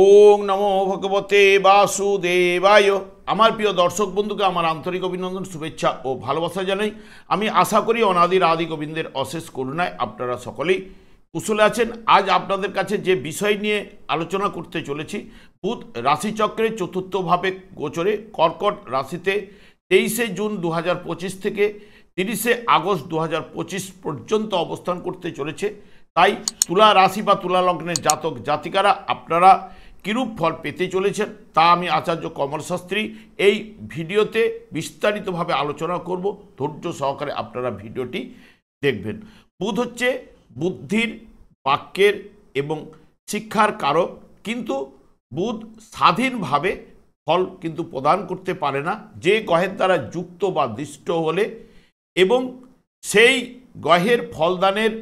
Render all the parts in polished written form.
ওং নমো ভগবতে বাসুদেবায়। আমার প্রিয় দর্শক বন্ধুকে আমার আন্তরিক অভিনন্দন, শুভেচ্ছা ও ভালোবাসা জানাই। আমি আশা করি অনাদির আদি গোবিন্দের অশেষ করুণায় আপনারা সকলেই কুশলে আছেন। আজ আপনাদের কাছে যে বিষয় নিয়ে আলোচনা করতে চলেছি, বুধ রাশিচক্রে চতুর্থভাবে গোচরে কর্কট রাশিতে 23শে জুন 2025 থেকে 30শে আগস্ট 2025 পর্যন্ত অবস্থান করতে চলেছে। তাই তুলা রাশি বা তুলা লগ্নের জাতক জাতিকারা আপনারা কিরূপ ফল পেতে চলেছেন তা আমি আচার্য কমল শাস্ত্রী এই ভিডিওতে বিস্তারিতভাবে আলোচনা করব। ধৈর্য সহকারে আপনারা ভিডিওটি দেখবেন। বুধ হচ্ছে বুদ্ধির, বাক্যের এবং শিক্ষার কারক, কিন্তু বুধ স্বাধীনভাবে ফল কিন্তু প্রদান করতে পারে না। যে গ্রহের দ্বারা যুক্ত বা দৃষ্ট হলে এবং সেই গ্রহের ফলদানের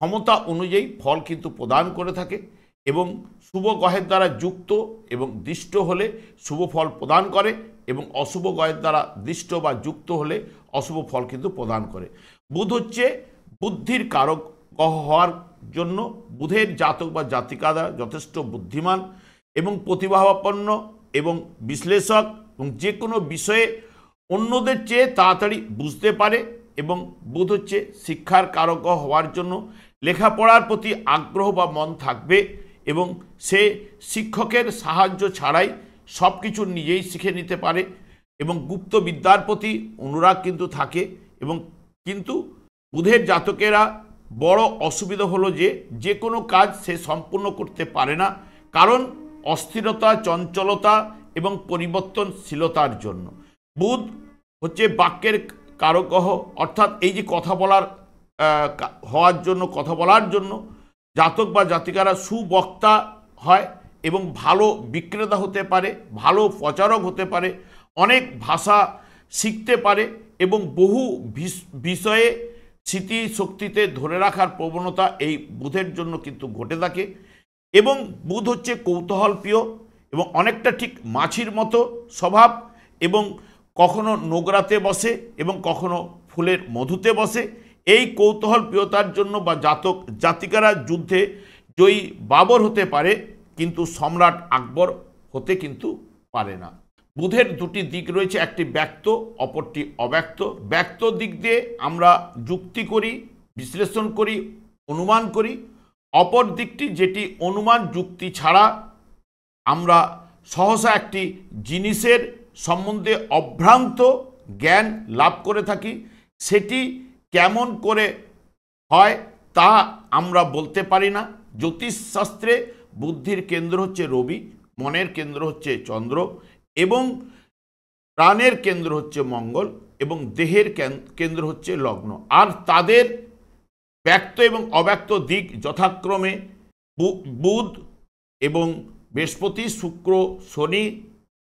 ক্ষমতা অনুযায়ী ফল কিন্তু প্রদান করে থাকে, এবং শুভ গ্রহের দ্বারা যুক্ত এবং দৃষ্ট হলে শুভ ফল প্রদান করে, এবং অশুভ গ্রহের দ্বারা দৃষ্ট বা যুক্ত হলে অশুভ ফল কিন্তু প্রদান করে। বুধ হচ্ছে বুদ্ধির কারক গ্রহ হওয়ার জন্য বুধের জাতক বা জাতিকারা যথেষ্ট বুদ্ধিমান এবং প্রতিভাবাপন্ন এবং বিশ্লেষক, এবং যে কোনো বিষয়ে অন্যদের চেয়ে তাড়াতাড়ি বুঝতে পারে। এবং বুধ হচ্ছে শিক্ষার কারক হওয়ার জন্য লেখাপড়ার প্রতি আগ্রহ বা মন থাকবে, এবং সে শিক্ষকের সাহায্য ছাড়াই সব কিছু নিজেই শিখে নিতে পারে, এবং গুপ্ত বিদ্যার প্রতি অনুরাগ কিন্তু থাকে। এবং কিন্তু বুধের জাতকেরা বড় অসুবিধা হলো যে কোনো কাজ সে সম্পূর্ণ করতে পারে না, কারণ অস্থিরতা, চঞ্চলতা এবং পরিবর্তনশীলতার জন্য। বুধ হচ্ছে বাক্যের কারক গ্রহ, অর্থাৎ এই যে কথা বলার কথা বলার জন্য জাতক বা জাতিকারা সুবক্তা হয় এবং ভালো বিক্রেতা হতে পারে, ভালো প্রচারক হতে পারে, অনেক ভাষা শিখতে পারে, এবং বহু বিষয়ে স্মৃতিশক্তিতে ধরে রাখার প্রবণতা এই বুধের জন্য কিন্তু ঘটে থাকে। এবং বুধ হচ্ছে কৌতূহলপ্রিয় এবং অনেকটা ঠিক মাছির মতো স্বভাব, এবং কখনো নোংরাতে বসে এবং কখনো ফুলের মধুতে বসে। এই কৌতূহলপ্রিয়তার জন্য বা জাতক জাতিকারা যুদ্ধে জয়ী বাবর হতে পারে, কিন্তু সম্রাট আকবর হতে কিন্তু পারে না। বুধের দুটি দিক রয়েছে, একটি ব্যক্ত, অপরটি অব্যক্ত। ব্যক্ত দিক দিয়ে আমরা যুক্তি করি, বিশ্লেষণ করি, অনুমান করি। অপর দিকটি যেটি অনুমান যুক্তি ছাড়া আমরা সহসা একটি জিনিসের সম্বন্ধে অভ্রান্ত জ্ঞান লাভ করে থাকি। সেটি কেমন করে হয় তা আমরা বলতে পারি না। জ্যোতিষশাস্ত্রে বুদ্ধির কেন্দ্র হচ্ছে রবি, মনের কেন্দ্র হচ্ছে চন্দ্র, এবং প্রাণের কেন্দ্র হচ্ছে মঙ্গল, এবং দেহের কেন্দ্র হচ্ছে লগ্ন। আর তাদের ব্যক্ত এবং অব্যক্ত দিক যথাক্রমে বুধ এবং বৃহস্পতি, শুক্র, শনি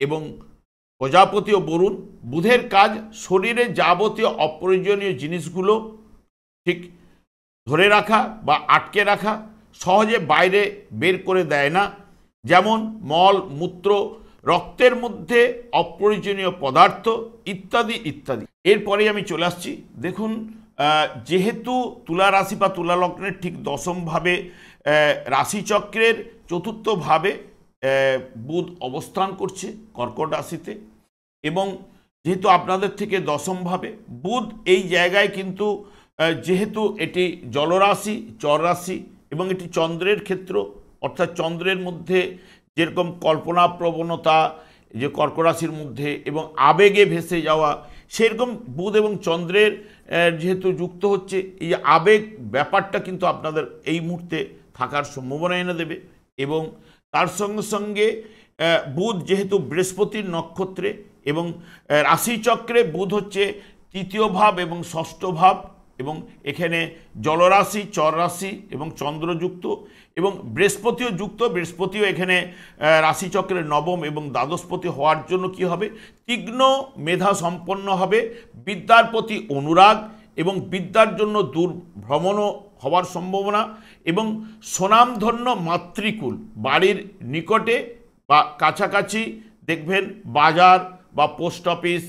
এবং প্রজাপতি ও বরুণ। বুধের কাজ শরীরে যাবতীয় অপ্রয়োজনীয় জিনিসগুলো ঠিক ধরে রাখা বা আটকে রাখা, সহজে বাইরে বের করে দেয় না, যেমন মল, মূত্র, রক্তের মধ্যে অপ্রয়োজনীয় পদার্থ ইত্যাদি ইত্যাদি। এরপরে আমি চলে আসছি। দেখুন, যেহেতু তুলা রাশি বা তুলা লগ্নের ঠিক দশমভাবে রাশিচক্রের চতুর্থভাবে বুধ অবস্থান করছে কর্কট রাশিতে, এবং যেহেতু আপনাদের থেকে দশমভাবে বুধ এই জায়গায় কিন্তু যেহেতু এটি জলরাশি, চররাশি, এবং এটি চন্দ্রের ক্ষেত্র, অর্থাৎ চন্দ্রের মধ্যে যেরকম কল্পনা প্রবণতা যে কর্কট রাশির মধ্যে এবং আবেগে ভেসে যাওয়া, সেরকম বুধ এবং চন্দ্রের যেহেতু যুক্ত হচ্ছে, এই আবেগ ব্যাপারটা কিন্তু আপনাদের এই মুহূর্তে থাকার সম্ভাবনা এনে দেবে। এবং তার সঙ্গে সঙ্গে বুধ যেহেতু বৃহস্পতির নক্ষত্রে এবং রাশিচক্রে বুধ হচ্ছে তৃতীয় ভাব এবং ষষ্ঠ ভাব, এবং এখানে জলরাশি, চররাশি এবং চন্দ্রযুক্ত, এবং বৃহস্পতিও যুক্ত। বৃহস্পতিও এখানে রাশিচক্রের নবম এবং দ্বাদশপতি হওয়ার জন্য কি হবে, তীক্ষ্ণ মেধা সম্পন্ন হবে, বিদ্যার প্রতি অনুরাগ এবং বিদ্যার জন্য দূর ভ্রমণও হওয়ার সম্ভাবনা, এবং স্বনামধন্য মাতৃকুল বাড়ির নিকটে বা কাছাকাছি দেখবেন বাজার বা পোস্ট অফিস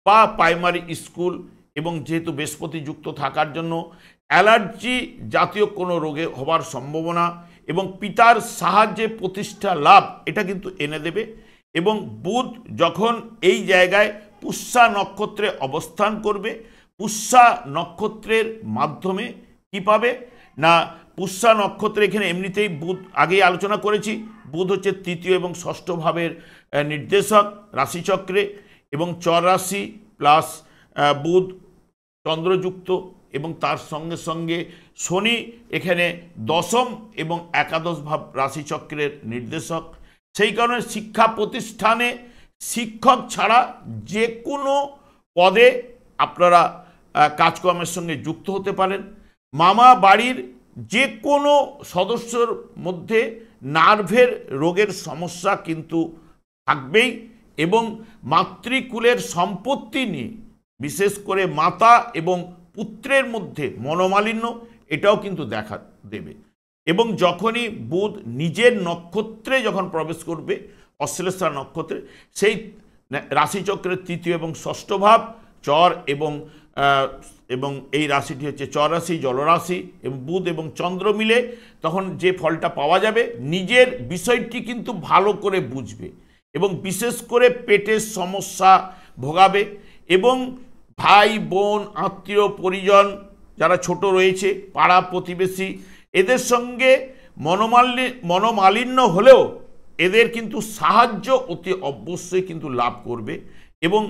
বা প্রাইমারি স্কুল, এবং যেহেতু বৃহস্পতি যুক্ত থাকার জন্য অ্যালার্জি জাতীয় কোনো রোগে হওয়ার সম্ভাবনা, এবং পিতার সাহায্যে প্রতিষ্ঠা লাভ এটা কিন্তু এনে দেবে। এবং বুধ যখন এই জায়গায় পুষ্যা নক্ষত্রে অবস্থান করবে, পুষ্যা নক্ষত্রের মাধ্যমে কি পাবে না, পুষ্যা নক্ষত্রে এখানে এমনিতেই বুধ আগেই আলোচনা করেছি, বুধ হচ্ছে তৃতীয় এবং ষষ্ঠ ভাবের নির্দেশক রাশিচক্রে, এবং চর রাশি প্লাস বুধ চন্দ্রযুক্ত, এবং তার সঙ্গে সঙ্গে শনি এখানে দশম এবং একাদশ ভাব রাশিচক্রের নির্দেশক। সেই কারণে শিক্ষা প্রতিষ্ঠানে শিক্ষক ছাড়া যে কোনো পদে আপনারা কাজকর্মের সঙ্গে যুক্ত হতে পারেন। মামা বাড়ির যে কোনো সদস্যর মধ্যে নার্ভের রোগের সমস্যা কিন্তু থাকবেই, এবং মাতৃকুলের সম্পত্তি নিয়ে বিশেষ করে মাতা এবং পুত্রের মধ্যে মনোমালিন্য এটাও কিন্তু দেখা দেবে। এবং যখনই বুধ নিজের নক্ষত্রে যখন প্রবেশ করবে অশ্লেষা নক্ষত্রে, সেই রাশিচক্রের তৃতীয় এবং ষষ্ঠ ভাব চর এবং এই রাশিটি হচ্ছে চর রাশি, জলরাশি, এবং বুধ এবং চন্দ্র মিলে তখন যে ফলটা পাওয়া যাবে, নিজের বিষয়টি কিন্তু ভালো করে বুঝবে এবং বিশেষ করে পেটের সমস্যা ভোগাবে, এবং ভাই বোন আত্মীয় পরিজন যারা ছোট রয়েছে, পাড়া প্রতিবেশী, এদের সঙ্গে মনোমালিন্য হলেও এদের কিন্তু সাহায্য অতি অবশ্যই কিন্তু লাভ করবে, এবং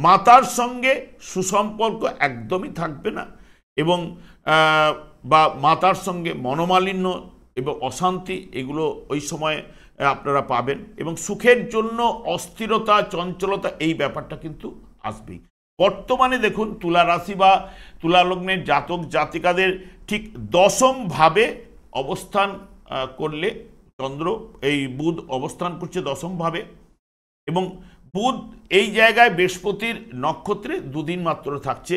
মাতার সঙ্গে সুসম্পর্ক একদমই থাকবে না, এবং বা মাতার সঙ্গে মনোমালিন্য এবং অশান্তি এগুলো ওই সময় আপনারা পাবেন, এবং সুখের জন্য অস্থিরতা চঞ্চলতা এই ব্যাপারটা কিন্তু আসবেই। বর্তমানে দেখুন তুলা রাশি বা তুলা লগ্নের জাতক জাতিকাদের ঠিক দশম ভাবে অবস্থান করলে চন্দ্র এই বুধ অবস্থান করছে দশম ভাবে, এবং বুধ এই জায়গায় বৃহস্পতির নক্ষত্রে দুদিন মাত্র থাকছে,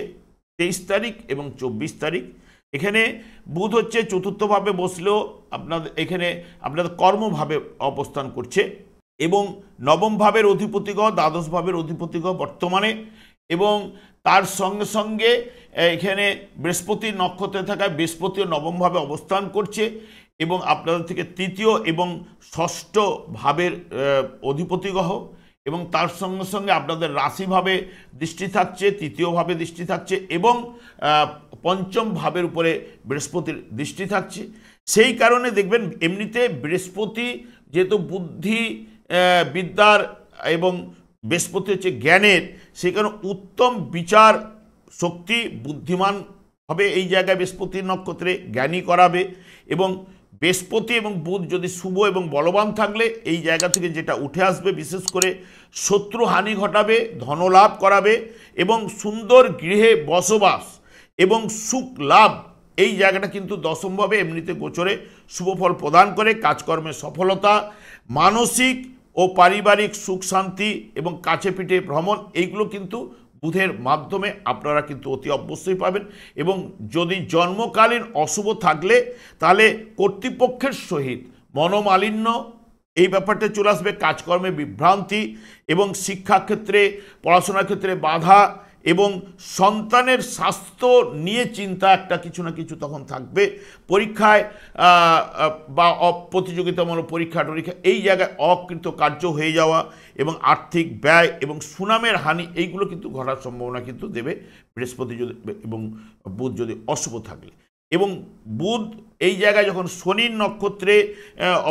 23 তারিখ এবং 24 তারিখ। এখানে বুধ হচ্ছে চতুর্থভাবে বসলেও এখানে আপনাদের কর্মভাবে অবস্থান করছে, এবং নবম ভাবের অধিপতিগ্রহ দ্বাদশ ভাবের অধিপতিগ্রহ বর্তমানে, এবং তার সঙ্গে সঙ্গে এখানে বৃহস্পতির নক্ষত্রে থাকায় বৃহস্পতিও নবমভাবে অবস্থান করছে, এবং আপনাদের থেকে তৃতীয় এবং ষষ্ঠ ভাবের অধিপতিগ্রহ, এবং তার সঙ্গে সঙ্গে আপনাদের রাশিভাবে দৃষ্টি থাকছে, তৃতীয়ভাবে দৃষ্টি থাকছে, এবং পঞ্চম ভাবের উপরে বৃহস্পতির দৃষ্টি থাকছে। সেই কারণে দেখবেন এমনিতে বৃহস্পতি যেহেতু বুদ্ধি বিদ্যার এবং বৃহস্পতি হচ্ছে জ্ঞানের, সেই কারণে উত্তম বিচার শক্তি বুদ্ধিমান হবে এই জায়গায় বৃহস্পতির নক্ষত্রে, জ্ঞানী করাবে, এবং বৃহস্পতি এবং বুধ যদি শুভ এবং বলবান থাকলে এই জায়গা থেকে যেটা উঠে আসবে বিশেষ করে শত্রু হানি ঘটাবে, ধনলাভ করাবে, এবং সুন্দর গৃহে বসবাস এবং সুখ লাভ এই জায়গাটা কিন্তু দশমভাবে এমনিতে গোচরে শুভফল প্রদান করে। কাজকর্মে সফলতা, মানসিক ও পারিবারিক সুখ শান্তি এবং কাছে পিঠে ভ্রমণ এইগুলো কিন্তু বুধের মাধ্যমে আপনারা কিন্তু অতি অবশ্যই পাবেন। এবং যদি জন্মকালীন অশুভ থাকলে তাহলে কর্তৃপক্ষের সহিত মনোমালিন্য এই ব্যাপারটা চলে আসবে, কাজকর্মে বিভ্রান্তি এবং শিক্ষাক্ষেত্রে পড়াশোনার ক্ষেত্রে বাধা, এবং সন্তানের স্বাস্থ্য নিয়ে চিন্তা একটা কিছু না কিছু তখন থাকবে। পরীক্ষায় বা প্রতিযোগিতামূলক পরীক্ষা টরীক্ষা এই জায়গায় অকৃত কার্য হয়ে যাওয়া এবং আর্থিক ব্যয় এবং সুনামের হানি এইগুলো কিন্তু ঘটার সম্ভাবনা কিন্তু দেবে বৃহস্পতি যদি এবং বুধ যদি অশুভ থাকলে। এবং বুধ এই জায়গায় যখন শনির নক্ষত্রে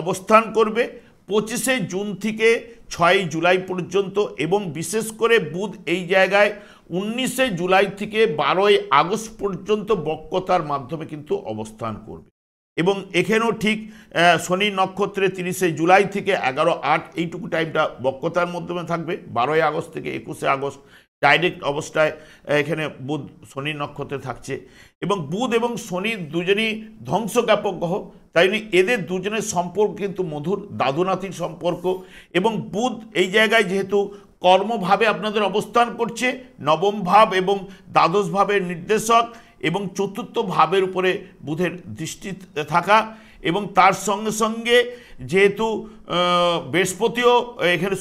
অবস্থান করবে 25শে জুন থেকে 6ই জুলাই পর্যন্ত, এবং বিশেষ করে বুধ এই জায়গায় 19শে জুলাই থেকে 12ই আগস্ট পর্যন্ত বক্রতার মাধ্যমে কিন্তু অবস্থান করবে। এবং এখানেও ঠিক শনির নক্ষত্রে 30শে জুলাই থেকে 11-8 এইটুকু টাইমটা বক্রতার মাধ্যমে থাকবে। 12ই আগস্ট থেকে 21শে আগস্ট ডাইরেক্ট অবস্থায় এখানে বুধ শনির নক্ষত্রে থাকছে। এবং বুধ এবং শনি দুজনই ধ্বংসজ্ঞাপক গ্রহ, তাই জন্য এদের দুজনের সম্পর্ক কিন্তু মধুর, দাদু নাতির সম্পর্ক। এবং বুধ এই জায়গায় যেহেতু কর্মভাবে আপনাদের অবস্থান করছে, নবম ভাব এবং দ্বাদশ ভাবের নির্দেশক, এবং চতুর্থ ভাবের উপরে বুধের দৃষ্টি থাকা, এবং তার সঙ্গে সঙ্গে যেহেতু বৃহস্পতিও এখানে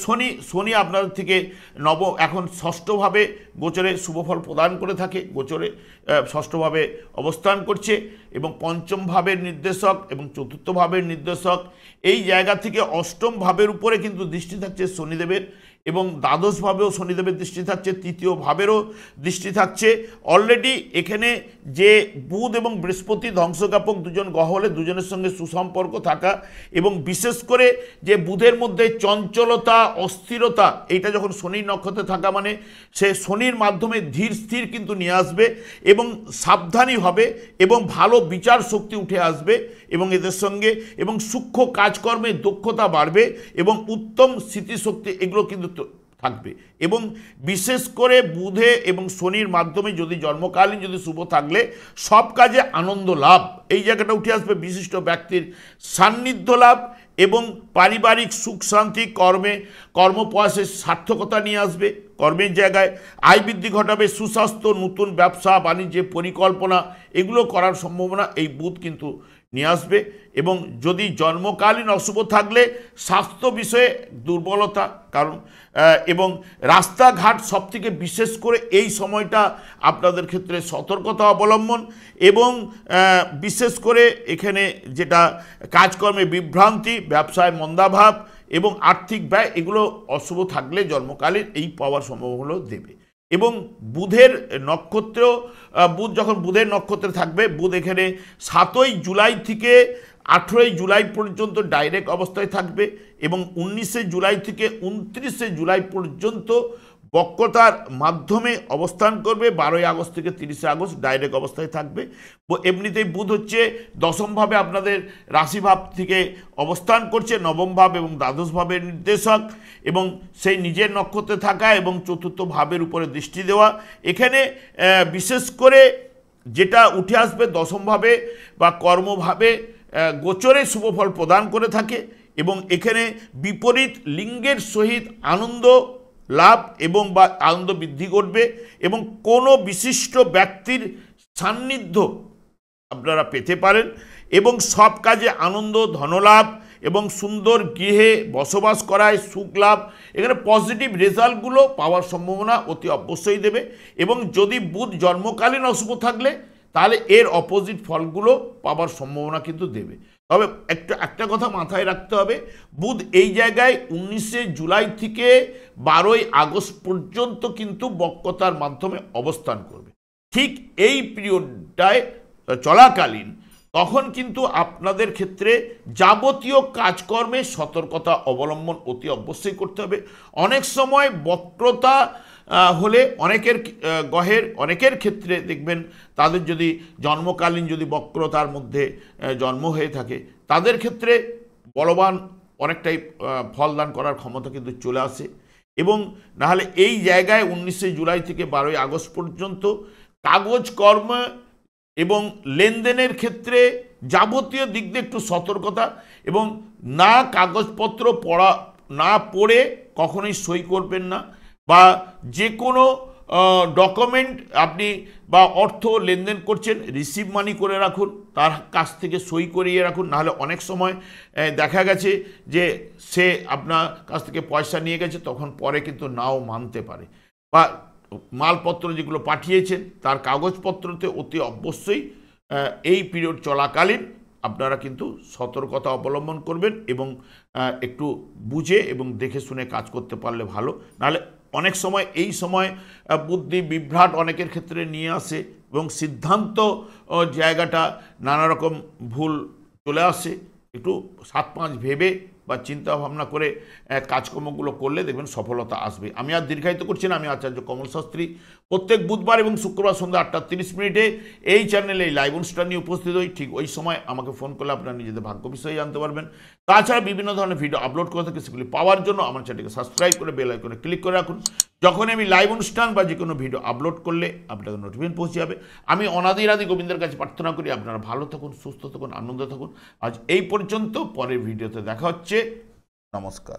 শনি আপনাদের থেকে এখন ষষ্ঠভাবে গোচরে শুভফল প্রদান করে থাকে, গোচরে ষষ্ঠভাবে অবস্থান করছে এবং পঞ্চম ভাবের নির্দেশক এবং চতুর্থ ভাবের নির্দেশক। এই জায়গা থেকে অষ্টম ভাবের উপরে কিন্তু দৃষ্টি থাকছে শনিদেবের, এবং দ্বাদশ ভাবেও শনিদেবের দৃষ্টি থাকছে, তৃতীয় ভাবেরও দৃষ্টি থাকছে। অলরেডি এখানে যে বুধ এবং বৃহস্পতি ধ্বংসজ্ঞাপক দুজন গ্রহ হলে দুজনের সঙ্গে সুসম্পর্ক থাকা, এবং বিশেষ করে যে বুধের মধ্যে চঞ্চলতা, অস্থিরতা, এইটা যখন শনির নক্ষত্রে থাকা মানে সে শনির মাধ্যমে ধীর স্থির কিন্তু নিয়ে আসবে এবং সাবধানী হবে এবং ভালো বিচার শক্তি উঠে আসবে, এবং এদের সঙ্গে এবং সূক্ষ্ম কাজকর্মে দক্ষতা বাড়বে এবং উত্তম স্মৃতিশক্তি এগুলো কিন্তু থাকবে। এবং বিশেষ করে বুধে এবং শনির মাধ্যমে যদি জন্মকালীন যদি শুভ থাকলে সব কাজে আনন্দ লাভ, এই জায়গাটা উঠে আসবে। বিশিষ্ট ব্যক্তির সান্নিধ্য লাভ এবং পারিবারিক সুখ শান্তি, কর্মপ্রয়াসের সার্থকতা নিয়ে আসবে, কর্মের জায়গায় আয় বৃদ্ধি ঘটাবে, সুস্বাস্থ্য, নতুন ব্যবসা বাণিজ্যে পরিকল্পনা এগুলো করার সম্ভাবনা এই বুধ কিন্তু নিয়ে আসবে। এবং যদি জন্মকালীন অশুভ থাকলে স্বাস্থ্য বিষয়ে দুর্বলতা, কারণ এবং রাস্তাঘাট সবথেকে বিশেষ করে এই সময়টা আপনাদের ক্ষেত্রে সতর্কতা অবলম্বন, এবং বিশেষ করে এখানে যেটা কাজকর্মে বিভ্রান্তি, ব্যবসায় মন্দাভাব এবং আর্থিক ব্যয় এগুলো অশুভ থাকলে জন্মকালীন এই পাওয়ার সম্ভাবনা দেবে। এবং বুধের নক্ষত্রেও বুধ যখন বুধের নক্ষত্রে থাকবে, বুধ এখানে 7ই জুলাই থেকে 18ই জুলাই পর্যন্ত ডাইরেক্ট অবস্থায় থাকবে এবং 19শে জুলাই থেকে 29শে জুলাই পর্যন্ত বক্রতার মাধ্যমে অবস্থান করবে। 12ই আগস্ট থেকে 30শে আগস্ট ডাইরেক্ট অবস্থায় থাকবে। এমনিতেই বুধ হচ্ছে দশমভাবে আপনাদের রাশিভাব থেকে অবস্থান করছে, নবম ভাব এবং দ্বাদশ ভাবের নির্দেশক, এবং সেই নিজের নক্ষত্রে থাকা এবং চতুর্থ ভাবের উপরে দৃষ্টি দেওয়া। এখানে বিশেষ করে যেটা উঠে আসবে দশমভাবে বা কর্মভাবে গোচরে শুভফল প্রদান করে থাকে, এবং এখানে বিপরীত লিঙ্গের সহিত আনন্দ লাভ এবং বা আনন্দ বৃদ্ধি করবে, এবং কোনো বিশিষ্ট ব্যক্তির সান্নিধ্য আপনারা পেতে পারেন, এবং সব কাজে আনন্দ, ধনলাভ এবং সুন্দর গৃহে বসবাস করায় সুখ লাভ, এখানে পজিটিভ রেজাল্টগুলো পাওয়ার সম্ভাবনা অতি অবশ্যই দেবে। এবং যদি বুধ জন্মকালীন অশুভ থাকলে তাহলে এর অপোজিট ফলগুলো পাওয়ার সম্ভাবনা কিন্তু দেবে। তবে একটা কথা মাথায় রাখতে হবে, বুধ এই জায়গায় 19শে জুলাই থেকে 12ই আগস্ট পর্যন্ত কিন্তু বক্রতার মাধ্যমে অবস্থান করবে। ঠিক এই পিরিয়ডটায় চলাকালীন তখন কিন্তু আপনাদের ক্ষেত্রে যাবতীয় কাজকর্মে সতর্কতা অবলম্বন অতি অবশ্যই করতে হবে। অনেক সময় বক্রতা হলে অনেকের ক্ষেত্রে দেখবেন তাদের যদি জন্মকালীন যদি বক্রতার মধ্যে জন্ম হয়ে থাকে তাদের ক্ষেত্রে বলবান অনেকটাই ফলদান করার ক্ষমতা কিন্তু চলে আসে। এবং নাহলে এই জায়গায় 19শে জুলাই থেকে 12ই আগস্ট পর্যন্ত কাগজকর্ম এবং লেনদেনের ক্ষেত্রে যাবতীয় দিক দিয়ে একটু সতর্কতা, এবং না কাগজপত্র না পড়ে কখনোই সই করবেন না, বা যে কোনো ডকুমেন্ট আপনি বা অর্থ লেনদেন করছেন রিসিভ মানি করে রাখুন, তার কাছ থেকে সই করিয়ে রাখুন। নাহলে অনেক সময় দেখা গেছে যে সে আপনার কাছ থেকে পয়সা নিয়ে গেছে, তখন পরে কিন্তু নাও মানতে পারে, বা মালপত্র যেগুলো পাঠিয়েছেন তার কাগজপত্রতে অতি অবশ্যই এই পিরিয়ড চলাকালীন আপনারা কিন্তু সতর্কতা অবলম্বন করবেন, এবং একটু বুঝে এবং দেখে শুনে কাজ করতে পারলে ভালো। নাহলে অনেক সময় এই সময় বুদ্ধি বিভ্রাট অনেকের ক্ষেত্রে নিয়ে আসে এবং সিদ্ধান্ত জায়গাটা নানা রকম ভুল চলে আসে। একটু 7-5 ভেবে বা চিন্তা ভাবনা করে কাজকর্মগুলো করলে দেখবেন সফলতা আসবে। আমি আর দীর্ঘায়িত করছি না, আমি আচার্য কমল শাস্ত্রী প্রত্যেক বুধবার এবং শুক্রবার সন্ধ্যা 8:30 এই চ্যানেলে এই লাইভ অনুষ্ঠান নিয়ে উপস্থিত হই। ঠিক ওই সময় আমাকে ফোন করলে আপনারা নিজেদের ভাগ্য বিষয়ে জানতে পারবেন। তাছাড়া বিভিন্ন ধরনের ভিডিও আপলোড করে থাকি, সেগুলি পাওয়ার জন্য আমার চ্যানেলকে সাবস্ক্রাইব করে বেল আইকনে ক্লিক করে রাখুন। যখন আমি লাইভ অনুষ্ঠান বা যে কোনো ভিডিও আপলোড করলে আপনাদের নোটিফিকেশন পৌঁছে যাবে। আমি অনাদিরাদি গোবিন্দের কাছে প্রার্থনা করি আপনারা ভালো থাকুন, সুস্থ থাকুন, আনন্দ থাকুন। আজ এই পর্যন্ত, পরের ভিডিওতে দেখা হচ্ছে। নমস্কার।